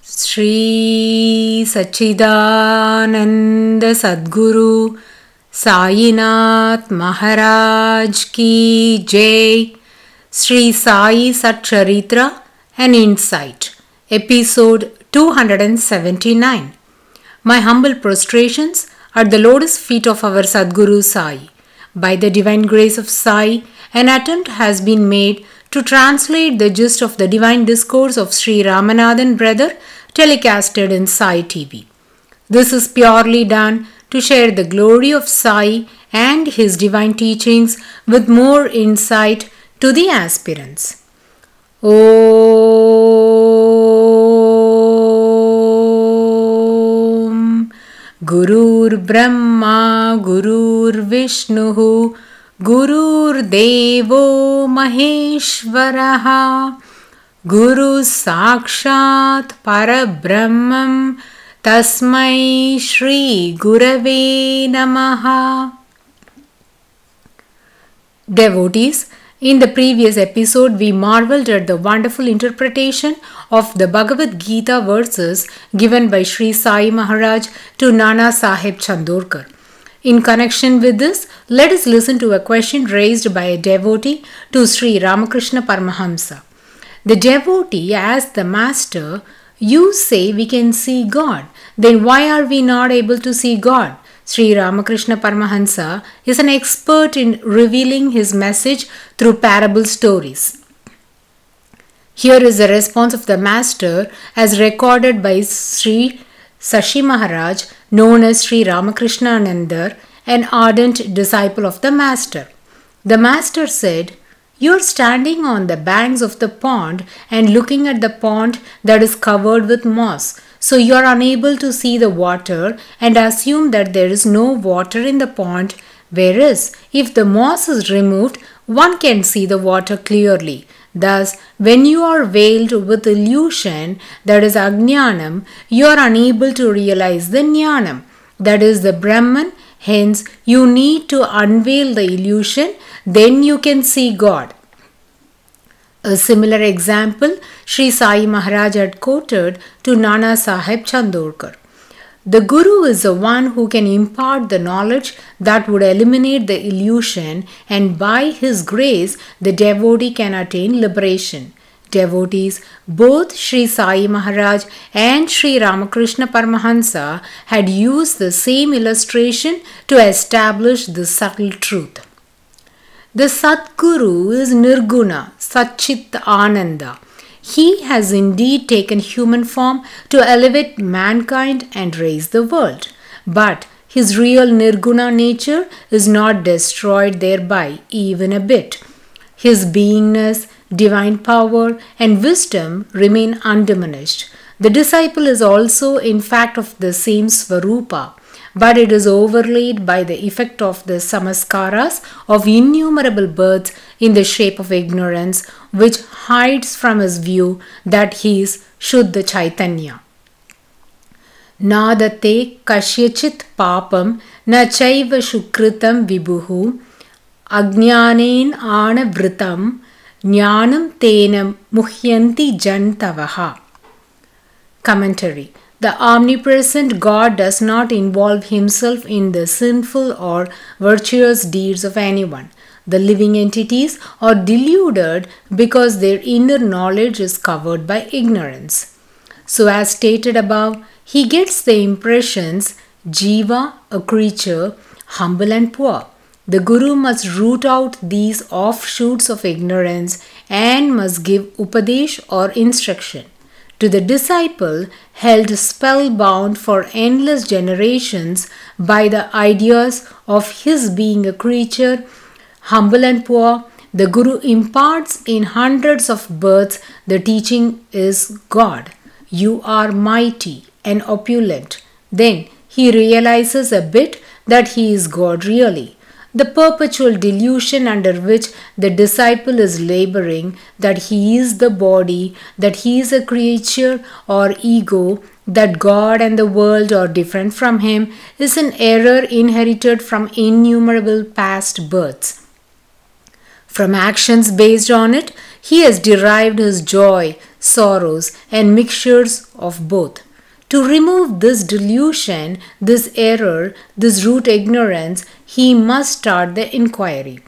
Sri Sachidananda Sadguru Sainath Maharaj Ki Jai. Sri Sai SATCHARITRA, an Insight. Episode 279. My humble prostrations at the lotus feet of our Sadguru Sai. By the divine grace of Sai, an attempt has been made to translate the gist of the divine discourse of Sri Ramanathan brother telecasted in Sai TV. This is purely done to share the glory of Sai and his divine teachings with more insight to the aspirants. Om Gurur Brahma Gurur Vishnu Gurur Devo Maheshwaraha Guru Sakshat Parabrahmam Tasmai Shri Gurave Namaha. Devotees, in the previous episode we marveled at the wonderful interpretation of the Bhagavad Gita verses given by Sri Sai Maharaj to Nana Sahib Chandorkar. In connection with this, let us listen to a question raised by a devotee to Sri Ramakrishna Paramahamsa. The devotee asked the master, "You say we can see God, then why are we not able to see God?" Sri Ramakrishna Paramahamsa is an expert in revealing his message through parable stories. Here is the response of the master as recorded by Sri Sashi Maharaj, known as Sri Ramakrishna Anandar, an ardent disciple of the master. The master said, "You are standing on the banks of the pond and looking at the pond that is covered with moss. So you are unable to see the water and assume that there is no water in the pond, whereas if the moss is removed, one can see the water clearly. Thus, when you are veiled with illusion, that is Ajnanam, you are unable to realize the Jnanam, that is the Brahman. Hence, you need to unveil the illusion, then you can see God." A similar example Sri Sai Maharaj had quoted to Nana Sahib Chandorkar. The Guru is the one who can impart the knowledge that would eliminate the illusion, and by his grace the devotee can attain liberation. Devotees, both Sri Sai Maharaj and Sri Ramakrishna Paramahamsa had used the same illustration to establish this subtle truth. The Sadguru is Nirguna, Satchit Ananda. He has indeed taken human form to elevate mankind and raise the world. But his real Nirguna nature is not destroyed thereby even a bit. His beingness, divine power, and wisdom remain undiminished. The disciple is also in fact of the same Svarupa, but it is overlaid by the effect of the samaskaras of innumerable births in the shape of ignorance, which hides from his view that he is Shuddha Chaitanya. Nadate kashyachit papam na chaiva shukritam vibhuhu ajnanen anavritam jnanam tenam muhyanti jantavaha. Commentary. The omnipresent God does not involve himself in the sinful or virtuous deeds of anyone. The living entities are deluded because their inner knowledge is covered by ignorance. So as stated above, he gets the impressions, Jiva, a creature, humble and poor. The Guru must root out these offshoots of ignorance and must give upadesh or instruction. To the disciple, held spellbound for endless generations by the ideas of his being a creature, humble and poor, the Guru imparts in hundreds of births the teaching is God. You are mighty and opulent. Then he realizes a bit that he is God really. The perpetual delusion under which the disciple is laboring, that he is the body, that he is a creature or ego, that God and the world are different from him, is an error inherited from innumerable past births. From actions based on it, he has derived his joy, sorrows, and mixtures of both. To remove this delusion, this error, this root ignorance, he must start the inquiry.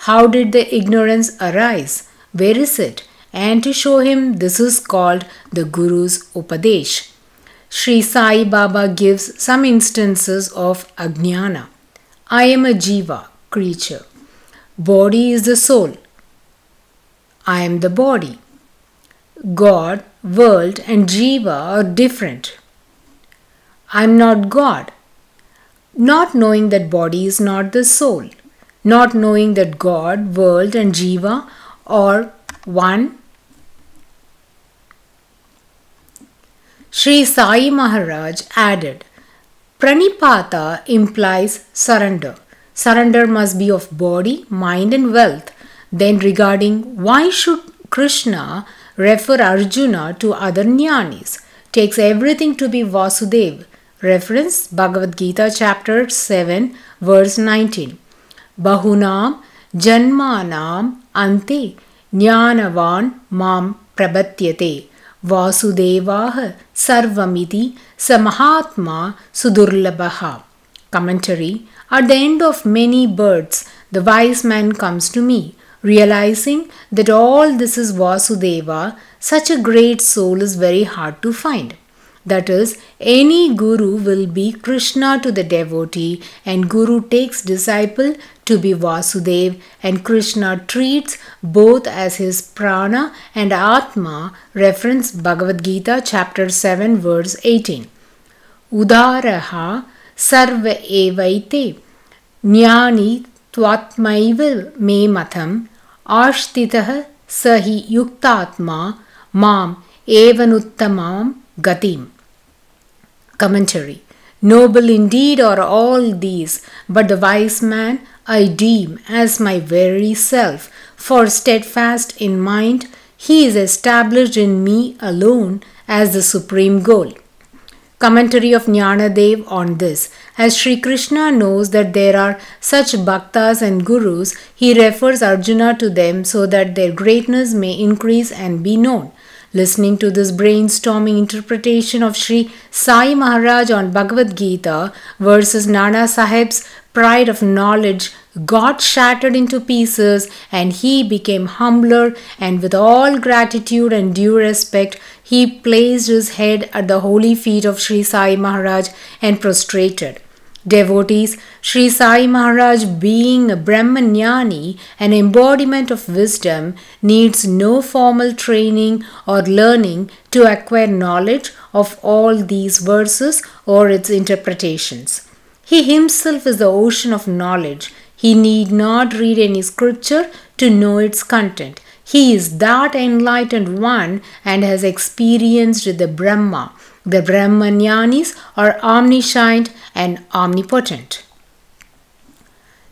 How did the ignorance arise? Where is it? And to show him this is called the Guru's Upadesh. Sri Sai Baba gives some instances of Ajnana. I am a jiva, creature. Body is the soul. I am the body. God, world and jiva are different. I am not God. Not knowing that body is not the soul. Not knowing that God, world and jiva are one. Sri Sai Maharaj added, Pranipata implies surrender. Surrender must be of body, mind and wealth. Then regarding why should Krishna refer Arjuna to other jnanis, takes everything to be Vasudev. Reference Bhagavad Gita chapter 7 verse 19. Bahunam janmanam ante jnanavan mam prabhatyate Vasudevah sarvamiti samahatma sudurlabhaha. Commentary. At the end of many births, the wise man comes to me, realizing that all this is Vasudeva. Such a great soul is very hard to find. That is, any guru will be Krishna to the devotee, and guru takes disciple to be Vasudev, and Krishna treats both as his prana and atma. Reference Bhagavad Gita chapter 7 verse 18. Udaraha sarva evaite jnani tvatmaiva me matham ashtitah sahi yuktatma mam evanuttamam gatim. Commentary. Noble indeed are all these, but the wise man I deem as my very self, for steadfast in mind, he is established in me alone as the supreme goal. Commentary of Jnanadev on this. As Sri Krishna knows that there are such bhaktas and gurus, he refers Arjuna to them so that their greatness may increase and be known. Listening to this brainstorming interpretation of Sri Sai Maharaj on Bhagavad Gita versus Nana Sahib's pride of knowledge got shattered into pieces, and he became humbler, and with all gratitude and due respect he placed his head at the holy feet of Sri Sai Maharaj and prostrated. Devotees, Sri Sai Maharaj, being a Brahmanyani, an embodiment of wisdom, needs no formal training or learning to acquire knowledge of all these verses or its interpretations. He himself is the ocean of knowledge. He need not read any scripture to know its content. He is that enlightened one and has experienced the Brahma. The Brahmanyanis are omniscient and omnipotent.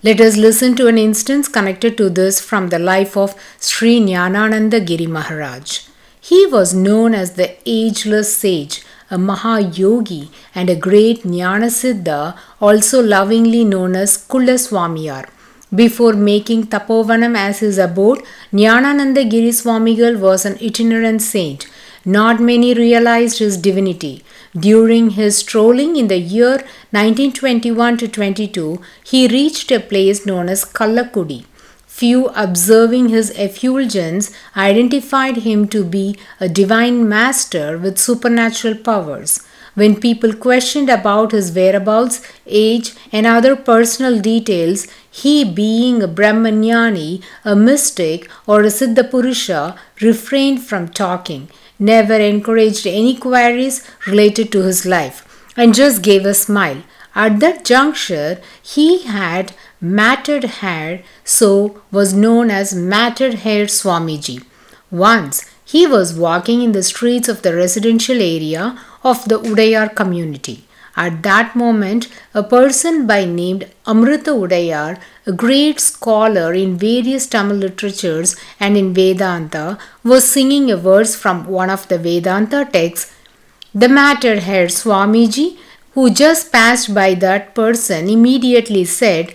Let us listen to an instance connected to this from the life of Sri Jnanananda Giri Maharaj. He was known as the ageless sage, a Mahayogi and a great Jnana-siddha, also lovingly known as Kulaswamiyar. Before making Tapovanam as his abode, Jnanananda Giri Swamigal was an itinerant saint. Not many realized his divinity. During his strolling in the year 1921-22, he reached a place known as Kallakudi. Few, observing his effulgence, identified him to be a divine master with supernatural powers. When people questioned about his whereabouts, age, and other personal details, he, being a Brahmanyani, a mystic, or a Siddha Purusha, refrained from talking, never encouraged any queries related to his life, and just gave a smile. At that juncture, he had matted hair, so was known as Matted Hair Swamiji. Once, he was walking in the streets of the residential area of the Udayar community. At that moment, a person by name Amrita Udayar, a great scholar in various Tamil literatures and in Vedanta, was singing a verse from one of the Vedanta texts. The matted hair Swamiji, who just passed by that person, immediately said,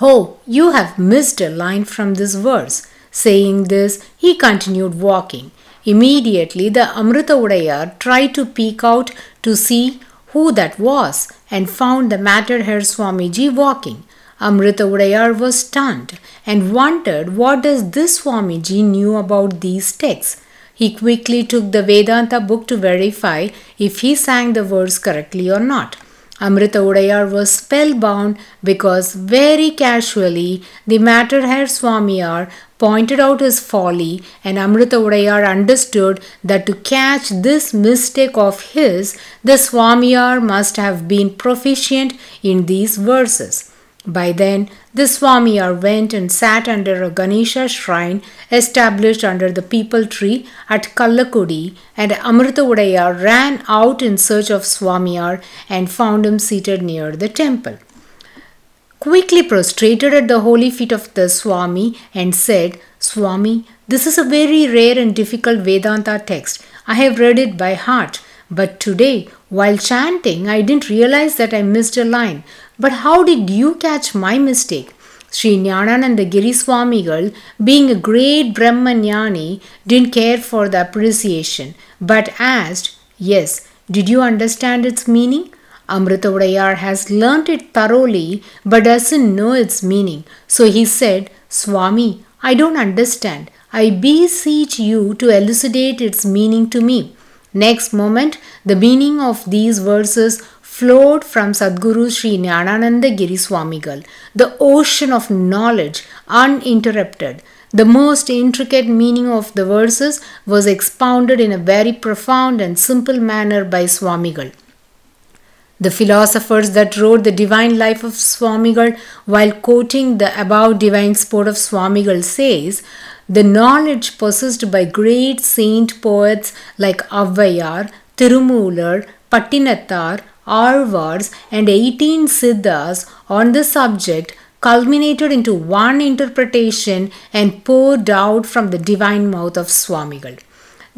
"Oh, you have missed a line from this verse." Saying this, he continued walking. Immediately the Amrita Udayar tried to peek out to see who that was and found the matter-hair Swamiji walking. Amrita Udayar was stunned and wondered what does this Swamiji knew about these texts. He quickly took the Vedanta book to verify if he sang the words correctly or not. Amrita Udayar was spellbound because very casually the matter-hair Swamiyar pointed out his folly, and Amrita Udayar understood that to catch this mistake of his, the Swamiyar must have been proficient in these verses. By then, the Swamiyar went and sat under a Ganesha shrine established under the peepal tree at Kallakudi, and Amrita Udayar ran out in search of Swamiyar and found him seated near the temple. Quickly prostrated at the holy feet of the Swami and said, "Swami, this is a very rare and difficult Vedanta text. I have read it by heart. But today, while chanting, I didn't realize that I missed a line. But how did you catch my mistake?" Sri Jnanananda Giri Swamigal, being a great Brahmanyani, didn't care for the appreciation, but asked, "Yes, did you understand its meaning?" Amrita Udayar has learnt it thoroughly, but doesn't know its meaning. So he said, "Swami, I don't understand. I beseech you to elucidate its meaning to me." Next moment, the meaning of these verses flowed from Sadguru Sri Jnanananda Giri Swamigal, the ocean of knowledge, uninterrupted. The most intricate meaning of the verses was expounded in a very profound and simple manner by Swamigal. The philosophers that wrote the divine life of Swamigal, while quoting the above divine sport of Swamigal, says, the knowledge possessed by great saint poets like Avvayar, Tirumular, Pattinattar, Alvars and 18 Siddhas on the subject culminated into one interpretation and poured out from the divine mouth of Swamigal.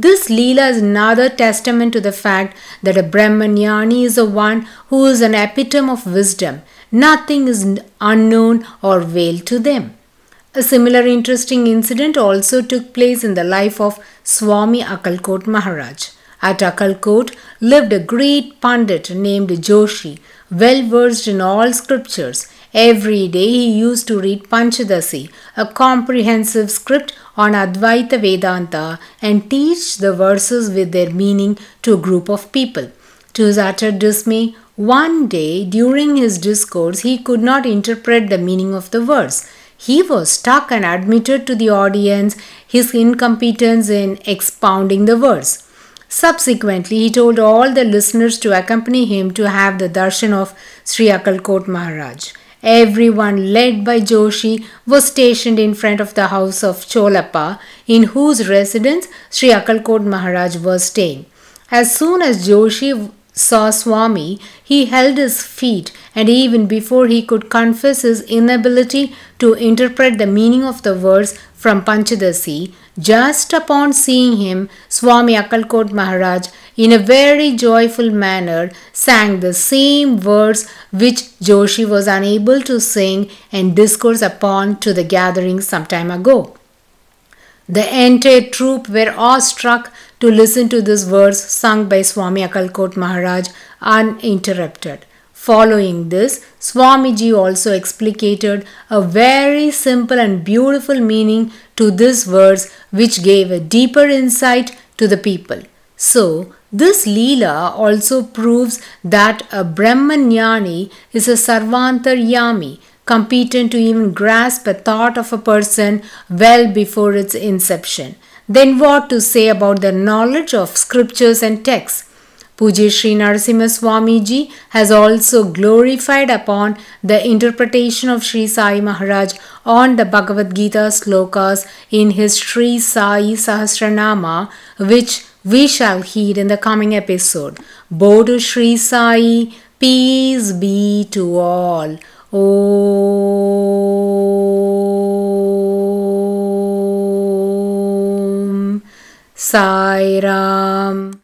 This Leela is another testament to the fact that a Brahmanyani is the one who is an epitome of wisdom. Nothing is unknown or veiled to them. A similar interesting incident also took place in the life of Swami Akalkot Maharaj. At Akalkot lived a great Pandit named Joshi, well versed in all scriptures. Every day he used to read Panchadasi, a comprehensive script on Advaita Vedanta, and teach the verses with their meaning to a group of people. To his utter dismay, one day during his discourse he could not interpret the meaning of the verse. He was stuck and admitted to the audience his incompetence in expounding the verse. Subsequently, he told all the listeners to accompany him to have the darshan of Sri Akalkot Maharaj. Everyone, led by Joshi, was stationed in front of the house of Cholappa, in whose residence Sri Akalkot Maharaj was staying. As soon as Joshi saw Swami, he held his feet, and even before he could confess his inability to interpret the meaning of the verse from Panchadasi, just upon seeing him, Swami Akalkot Maharaj, in a very joyful manner, sang the same verse which Joshi was unable to sing and discourse upon to the gathering some time ago. The entire troop were awestruck to listen to this verse sung by Swami Akalkot Maharaj uninterrupted. Following this, Swamiji also explicated a very simple and beautiful meaning to this verse which gave a deeper insight to the people. So, this Leela also proves that a Brahmanyani is a Sarvantaryami, competent to even grasp a thought of a person well before its inception. Then what to say about the knowledge of scriptures and texts? Pujya Sri Narasimha Swamiji has also glorified upon the interpretation of Sri Sai Maharaj on the Bhagavad Gita slokas in his Sri Sai Sahasranama, which we shall heed in the coming episode. Bodhu Sri Sai, peace be to all. Om Sai Ram.